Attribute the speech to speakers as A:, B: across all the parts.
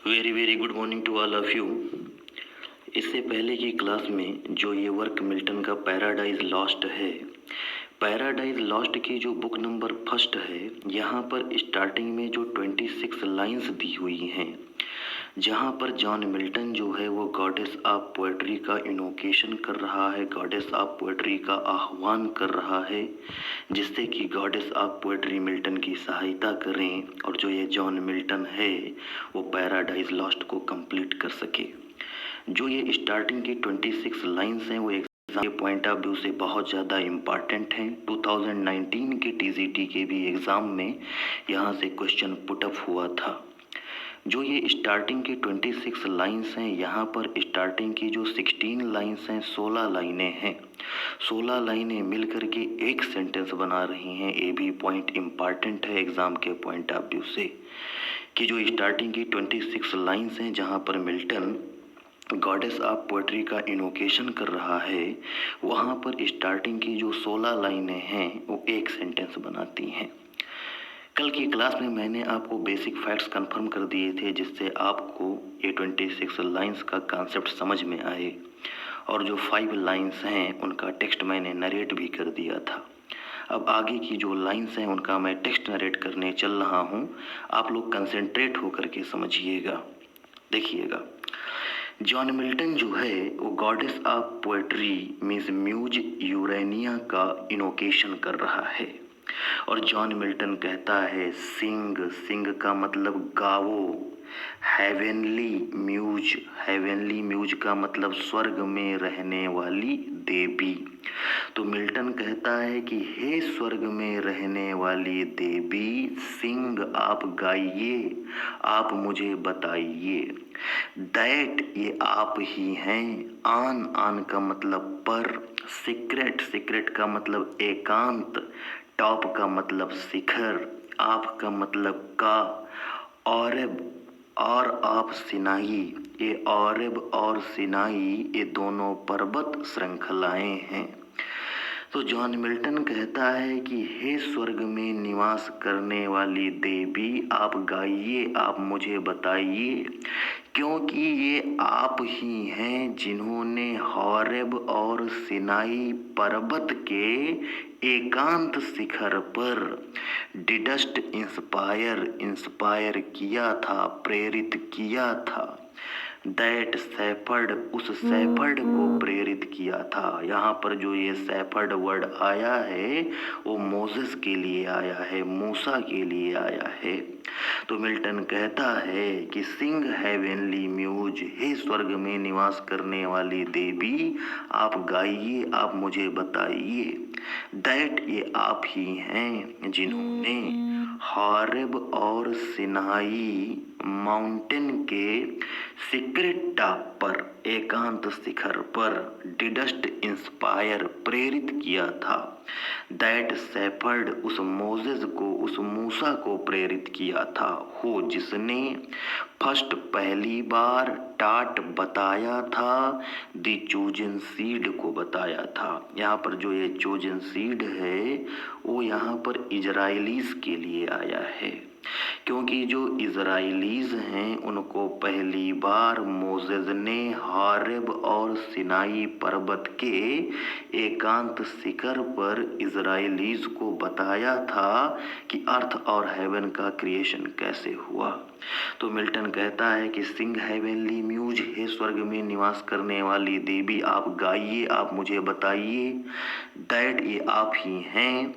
A: Very very good morning to all of you. इससे पहले की क्लास में जो ये वर्क मिल्टन का पैराडाइज लॉस्ट है, पैराडाइज लॉस्ट की जो बुक नंबर फर्स्ट है, यहाँ पर स्टार्टिंग में जो 26 लाइंस दी हुई हैं, जहाँ पर जॉन मिल्टन जो है वो गॉडेस ऑफ पोएट्री का इनोकेशन कर रहा है, गॉडेस ऑफ पोएट्री का आह्वान कर रहा है, जिससे कि गॉडेस ऑफ पोएट्री मिल्टन की सहायता करें और जो ये जॉन मिल्टन है वो पैराडाइज लॉस्ट को कंप्लीट कर सके। जो ये स्टार्टिंग की 26 लाइंस हैं वो एग्जाम के पॉइंट ऑफ व्यू से बहुत ज़्यादा इम्पॉर्टेंट हैं। 2019 के टीजीटी के भी एग्ज़ाम में यहाँ से क्वेश्चन पुटअप हुआ था। जो ये स्टार्टिंग की 26 लाइंस हैं, यहाँ पर स्टार्टिंग की जो 16 लाइंस हैं, 16 लाइनें हैं, 16 लाइनें मिल करके एक सेंटेंस बना रही हैं। ये भी पॉइंट इम्पॉर्टेंट है एग्ज़ाम के पॉइंट ऑफ व्यू से कि जो स्टार्टिंग की 26 लाइंस हैं जहाँ पर मिल्टन गॉडेस ऑफ पोएट्री का इनोकेशन कर रहा है, वहाँ पर स्टार्टिंग की जो 16 लाइनें हैं वो एक सेंटेंस बनाती हैं। कल की क्लास में मैंने आपको बेसिक फैक्ट्स कंफर्म कर दिए थे, जिससे आपको ये 26 लाइंस का कॉन्सेप्ट समझ में आए, और जो 5 लाइंस हैं उनका टेक्स्ट मैंने नरेट भी कर दिया था। अब आगे की जो लाइंस हैं उनका मैं टेक्स्ट नरेट करने चल रहा हूँ, आप लोग कंसंट्रेट होकर के समझिएगा, देखिएगा। जॉन मिल्टन जो है वो goddess of poetry means muse Urania का इनोकेशन कर रहा है, और जॉन मिल्टन कहता है सिंग, सिंग का मतलब गावो, हेवेनली म्यूज का मतलब स्वर्ग में रहने वाली देवी। तो मिल्टन कहता है कि हे स्वर्ग में रहने वाली देवी, सिंग आप गाइए, आप मुझे बताइए। दैट ये आप ही हैं, आन का मतलब पर, सीक्रेट का मतलब एकांत, टॉप का मतलब शिखर, आप का मतलब का, और आप सिनाई, ये औरब और सिनाई ये दोनों पर्वत श्रृंखलाएं हैं। तो जॉन मिल्टन कहता है कि हे स्वर्ग में निवास करने वाली देवी, आप गाइए, आप मुझे बताइए, क्योंकि ये आप ही हैं जिन्होंने हॉरेब और सिनाई पर्वत के एकांत शिखर पर डिडस्ट इंस्पायर किया था, प्रेरित किया था। दैट सेफर्ड, उस सेफर्ड को प्रेरित किया था। यहाँ पर जो ये सेफर्ड वर्ड आया है वो मोसेस के लिए आया है, मूसा के लिए आया है। तो मिल्टन कहता है कि सिंग हेवेनली म्यूज, हे स्वर्ग में निवास करने वाली देवी, आप गाइए, आप मुझे बताइए। दैट ये आप ही हैं जिन्होंने हॉरेब और सिनाई माउंटेन के सीक्रेट टॉप पर, एकांत शिखर पर डिडस्ट इंस्पायर प्रेरित किया था। दैट सेफर्ड, उस मोजेस को, उस मूसा को प्रेरित किया था, हो जिसने फर्स्ट पहली बार टाट बताया था, दी चोजन सीड को बताया था। यहाँ पर जो ये चोजन सीड है वो यहाँ पर इजराइलीज के लिए आया है, क्योंकि जो इजराइलीज हैं उनको पहली बार मोसेस ने हॉरेब और सिनाई पर्वत के एकांत शिखर पर इजराइलीज को बताया था कि अर्थ और हेवन का क्रिएशन कैसे हुआ। तो मिल्टन कहता है कि सिंग हेवनली म्यूज, हे स्वर्ग में निवास करने वाली देवी, आप गाइए, आप मुझे बताइए। दैट ये आप ही हैं,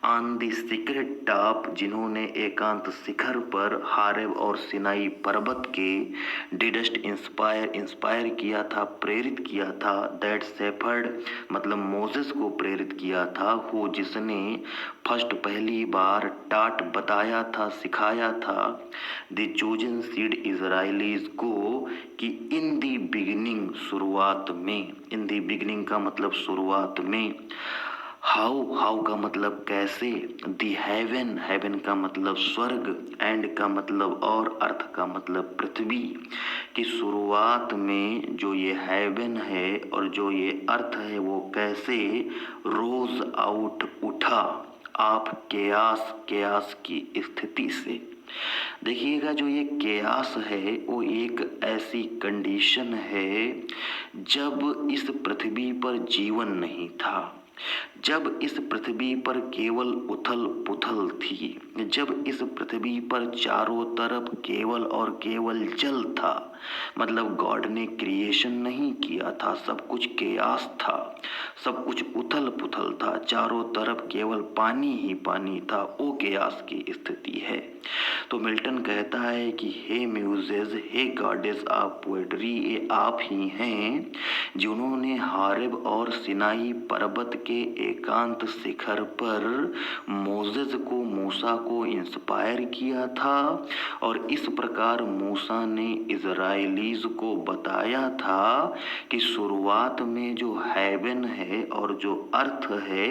A: ऑन द सीक्रेट टॉप, जिन्होंने एकांत शिखर पर हारेब और सिनाई पर्वत के डिडस्ट इंस्पायर किया था, प्रेरित किया था। दैट सेफर्ड मतलब मोसेस को प्रेरित किया था, हो जिसने फर्स्ट पहली बार टाट बताया था, सिखाया था, द चोजन सीड इजराइलीज को, कि इन दी बिगिनिंग, शुरुआत में, इन दी बिगिनिंग का मतलब शुरुआत में, हाउ का मतलब कैसे, दी हेवन का मतलब स्वर्ग, एंड का मतलब और, अर्थ का मतलब पृथ्वी, की शुरुआत में जो ये हेवन है और जो ये अर्थ है वो कैसे रोज आउट, उठा, आप केयास की स्थिति से। देखिएगा, जो ये केयास है वो एक ऐसी कंडीशन है जब इस पृथ्वी पर जीवन नहीं था, जब इस पृथ्वी पर केवल उथल पुथल थी, जब इस पृथ्वी पर चारों तरफ केवल और केवल जल था। मतलब गॉड ने क्रिएशन नहीं किया था, सब कुछ केयास था, सब कुछ उथल पुथल था, चारों तरफ केवल पानी ही पानी था। वो केयास की स्थिति है। तो मिल्टन कहता है कि हे म्यूजेज, हे गॉडेस ऑफ पोएट्री, ये आप ही हैं जिन्होंने हारेब और सिनाई पर्वत के एकांत शिखर पर मोजेज को, मूसा को इंस्पायर किया था और इस प्रकार मूसा ने इजराइलीज को बताया था कि शुरुआत में जो हेवन है और जो अर्थ है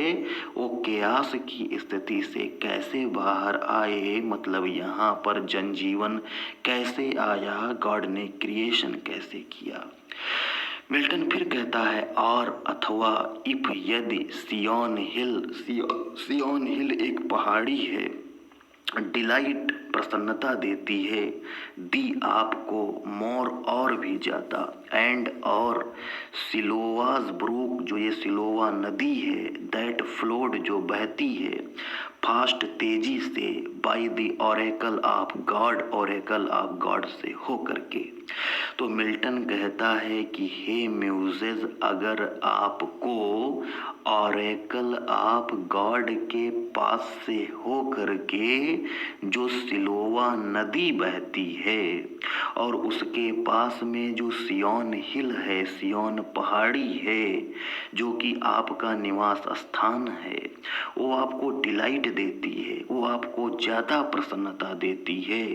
A: वो केयास की स्थिति से कैसे बाहर आए, मतलब यहाँ पर जनजीवन कैसे आया, गॉड ने क्रिएशन कैसे किया। मिल्टन फिर कहता है और अथवा इफ यदि सियोन हिल एक पहाड़ी है, डिलाइट प्रसन्नता देती है, दी आपको मोर और भी ज़्यादा, एंड और सिलोवाज ब्रूक, जो ये सिलोवा नदी है, दैट फ्लोड जो बहती है, फास्ट तेजी से, by the oracle of God, oracle of God से हो करके। तो मिल्टन कहता है कि हे म्यूजेज, अगर आपको ऑरेकल ऑफ गॉड के पास से हो करके जो सिलोवा नदी बहती है और उसके पास में जो सियोन हिल है, सियोन पहाड़ी है, जो कि आपका निवास स्थान है, वो आपको डिलाइट देती है, वो आपको ज़्यादा प्रसन्नता देती है,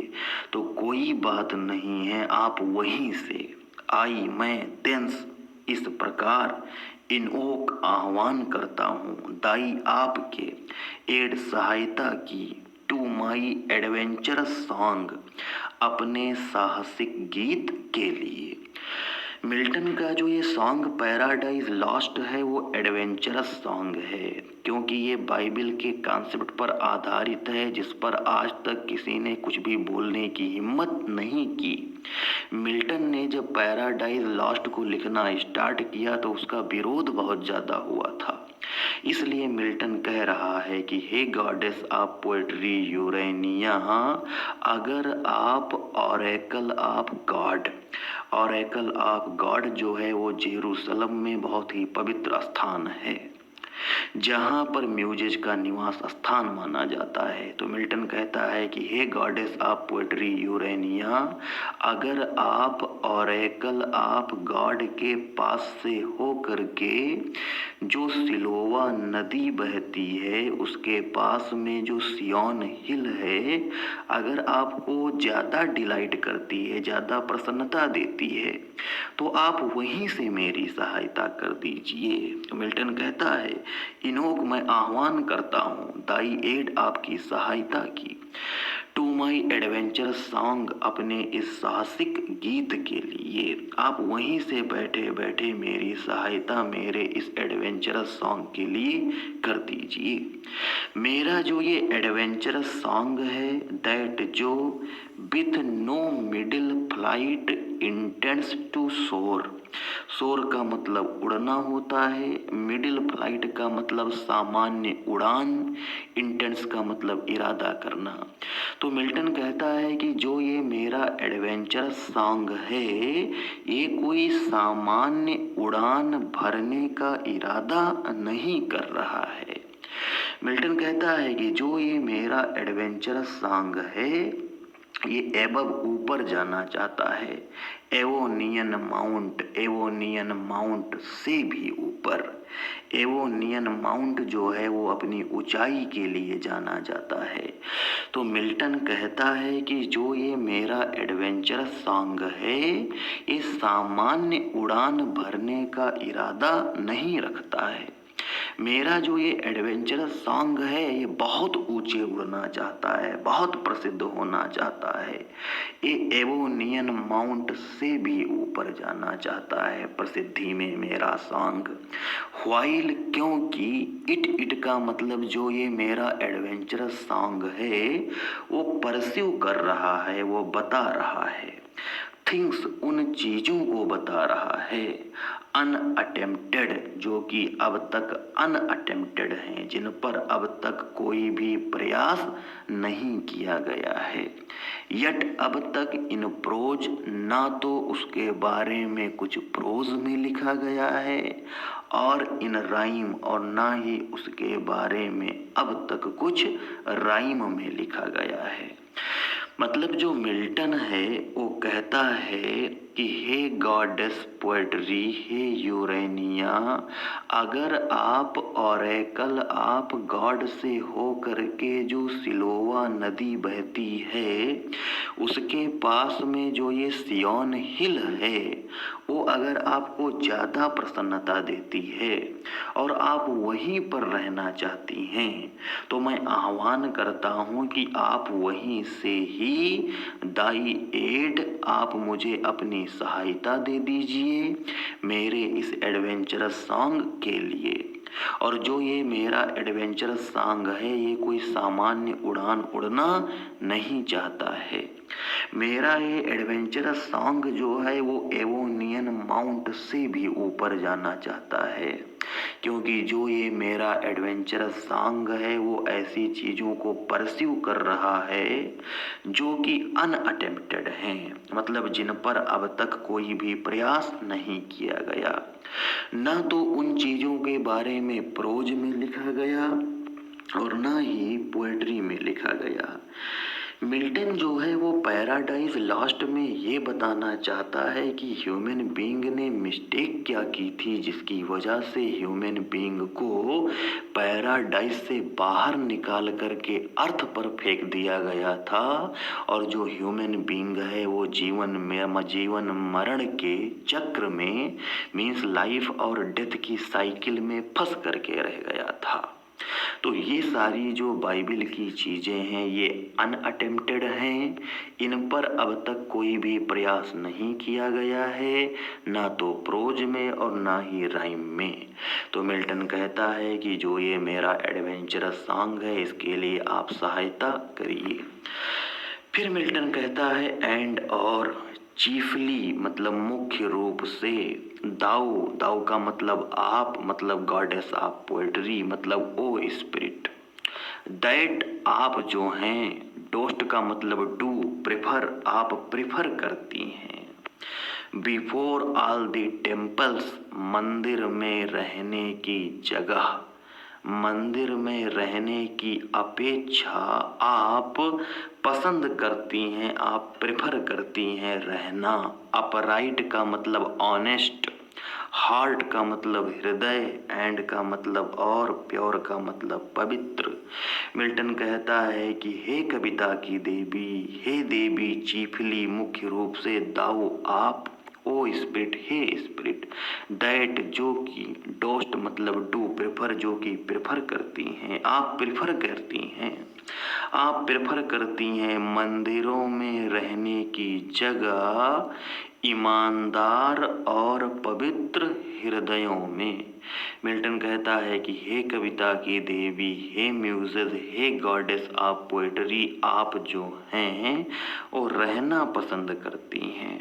A: तो कोई बात नहीं है, आप वहीं से आई, मैं देंस इस प्रकार इनोक आह्वान करता हूँ, दाई आपके एड सहायता की, टू माई एडवेंचरस सॉन्ग, अपने साहसिक गीत के लिए। मिल्टन का जो ये सॉन्ग पैराडाइज लॉस्ट है वो एडवेंचरस सॉन्ग है, क्योंकि ये बाइबल के कॉन्सेप्ट पर आधारित है जिस पर आज तक किसी ने कुछ भी बोलने की हिम्मत नहीं की। मिल्टन ने जब पैराडाइज लॉस्ट को लिखना स्टार्ट किया तो उसका विरोध बहुत ज़्यादा हुआ था। इसलिए मिल्टन कह रहा है कि हे गॉडेस ऑफ पोएट्री यूरेनिया, अगर आप oracle of God, oracle of God जो है वो जेरूसलम में बहुत ही पवित्र स्थान है जहाँ पर म्यूजेज का निवास स्थान माना जाता है। तो मिल्टन कहता है कि हे गॉडेस ऑफ पोएट्री यूरेनिया, अगर आप ऑरेकल ऑफ गॉड के पास से हो करके जो सिलोवा नदी बहती है उसके पास में जो सियोन हिल है, अगर आपको ज़्यादा डिलाइट करती है, ज़्यादा प्रसन्नता देती है, तो आप वहीं से मेरी सहायता कर दीजिए। मिल्टन कहता है इनोक मैं आह्वान करता हूँ, दाई एड आपकी सहायता की, टू माई एडवेंचरस सॉन्ग, अपने इस साहसिक गीत के लिए आप वहीं से बैठे बैठे मेरी सहायता मेरे इस एडवेंचरस सॉन्ग के लिए कर दीजिए। मेरा जो ये एडवेंचरस सॉन्ग है, दैट जो with no middle flight intends to soar, soar का मतलब उड़ना होता है, मिडिल फ्लाइट का मतलब सामान्य उड़ान, इंटेंस का मतलब इरादा करना। तो मिल्टन कहता है कि जो ये मेरा एडवेंचरस सॉन्ग है ये कोई सामान्य उड़ान भरने का इरादा नहीं कर रहा है। मिल्टन कहता है कि जो ये मेरा एडवेंचरस सॉन्ग है ये एबव ऊपर जाना चाहता है, एवोनियन माउंट से भी ऊपर। एवोनियन माउंट जो है वो अपनी ऊंचाई के लिए जाना जाता है। तो मिल्टन कहता है कि जो ये मेरा एडवेंचरस सॉन्ग है ये सामान्य उड़ान भरने का इरादा नहीं रखता है। मेरा जो ये एडवेंचरस सॉन्ग है ये बहुत ऊंचे उड़ना चाहता है, बहुत प्रसिद्ध होना चाहता है, ये एवोनियन माउंट से भी ऊपर जाना चाहता है प्रसिद्धि में मेरा सॉन्ग। व्हाइल, क्योंकि इट का मतलब जो ये मेरा एडवेंचरस सॉन्ग है वो परस्यू कर रहा है, वो बता रहा है। थिंग्स, उन चीजों को बता रहा है। अनअटेम्प्टेड, जो कि अब तक अनअटेम्प्टेड हैं, जिन पर अब तक कोई भी प्रयास नहीं किया गया है। यट, अब तक इन प्रोज, ना तो उसके बारे में कुछ प्रोज में लिखा गया है और इन राइम, और ना ही उसके बारे में अब तक कुछ राइम में लिखा गया है। मतलब जो मिल्टन है वो कहता है कि हे गॉडेस पोएट्री, हे यूरेनिया, अगर आप ऑरेकल, आप गॉड से हो करके जो सिलोवा नदी बहती है उसके पास में जो ये सियोन हिल है वो अगर आपको ज़्यादा प्रसन्नता देती है और आप वहीं पर रहना चाहती हैं तो मैं आह्वान करता हूँ कि आप वहीं से ही दाई एड, आप मुझे अपनी सहायता दे दीजिए मेरे इस एडवेंचरस सॉन्ग के लिए। और जो ये मेरा एडवेंचरस सॉन्ग है ये कोई सामान्य उड़ान उड़ना नहीं चाहता है। मेरा ये एडवेंचरस सॉन्ग जो है वो एवोनियन माउंट से भी ऊपर जाना चाहता है, क्योंकि जो ये मेरा एडवेंचरस सॉन्ग है वो ऐसी चीज़ों को परस्यू कर रहा है जो कि अनअटेम्प्टेड हैं, मतलब जिन पर अब तक कोई भी प्रयास नहीं किया गया। ना तो उन चीज़ों के बारे में प्रोज में लिखा गया और ना ही पोएट्री में लिखा गया। मिल्टन जो है वो पैराडाइज लॉस्ट में ये बताना चाहता है कि ह्यूमन बीइंग ने मिस्टेक क्या की थी जिसकी वजह से ह्यूमन बीइंग को पैराडाइज से बाहर निकाल करके अर्थ पर फेंक दिया गया था और जो ह्यूमन बीइंग है वो जीवन मरण के चक्र में मीन्स लाइफ और डेथ की साइकिल में फंस करके रह गया था। तो ये सारी जो बाइबल की चीज़ें हैं ये अनअटेम्प्टेड हैं, इन पर अब तक कोई भी प्रयास नहीं किया गया है, ना तो प्रोज में और ना ही राइम में। तो मिल्टन कहता है कि जो ये मेरा एडवेंचरस सॉन्ग है इसके लिए आप सहायता करिए। फिर मिल्टन कहता है एंड और चीफली, मतलब मुख्य रूप से, दाऊ का मतलब आप, मतलब गॉडेस ऑफ पोएट्री, मतलब ओ स्पिरिट, दैट आप जो हैं, डोस्ट का मतलब डू, प्रेफर आप प्रेफर करती हैं, बिफोर ऑल द टेम्पल्स, मंदिर में रहने की जगह, मंदिर में रहने की अपेक्षा आप पसंद करती हैं, आप प्रेफर करती हैं रहना। अपराइट का मतलब ऑनेस्ट, हार्ट का मतलब हृदय, एंड का मतलब और, प्योर का मतलब पवित्र। मिल्टन कहता है कि हे कविता की देवी, हे देवी चीफली, मुख्य रूप से, दाऊ आप, ओ स्पिरिट, हे स्पिरिट, दैट जो कि, डोस्ट मतलब डू, प्रेफर जो कि प्रेफर करती हैं, आप प्रेफर करती हैं, आप प्रेफर करती हैं मंदिरों में रहने की जगह ईमानदार और पवित्र हृदयों में। मिल्टन कहता है कि हे कविता की देवी, हे म्यूजेस, हे गॉडेस ऑफ पोएट्री, आप जो हैं वो रहना पसंद करती हैं।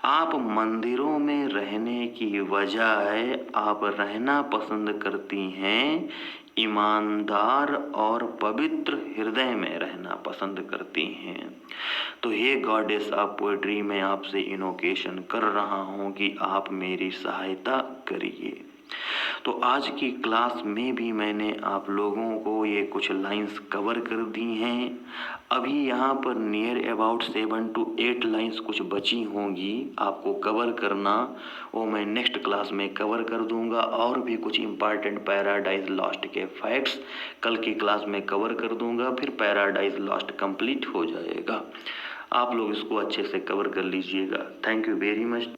A: आप मंदिरों में रहने की बजाय आप रहना पसंद करती हैं ईमानदार और पवित्र हृदय में रहना पसंद करती हैं। तो हे गॉडेस ऑफ पोएट्री, मैं आपसे इनोकेशन कर रहा हूँ कि आप मेरी सहायता करिए। तो आज की क्लास में भी मैंने आप लोगों को ये कुछ लाइंस कवर कर दी हैं। अभी यहाँ पर नियर अबाउट 7 to 8 लाइंस कुछ बची होंगी आपको कवर करना, वो मैं नेक्स्ट क्लास में कवर कर दूंगा। और भी कुछ इम्पॉर्टेंट पैराडाइज लॉस्ट के फैक्ट्स कल की क्लास में कवर कर दूंगा, फिर पैराडाइज लॉस्ट कंप्लीट हो जाएगा। आप लोग इसको अच्छे से कवर कर लीजिएगा। Thank you very much.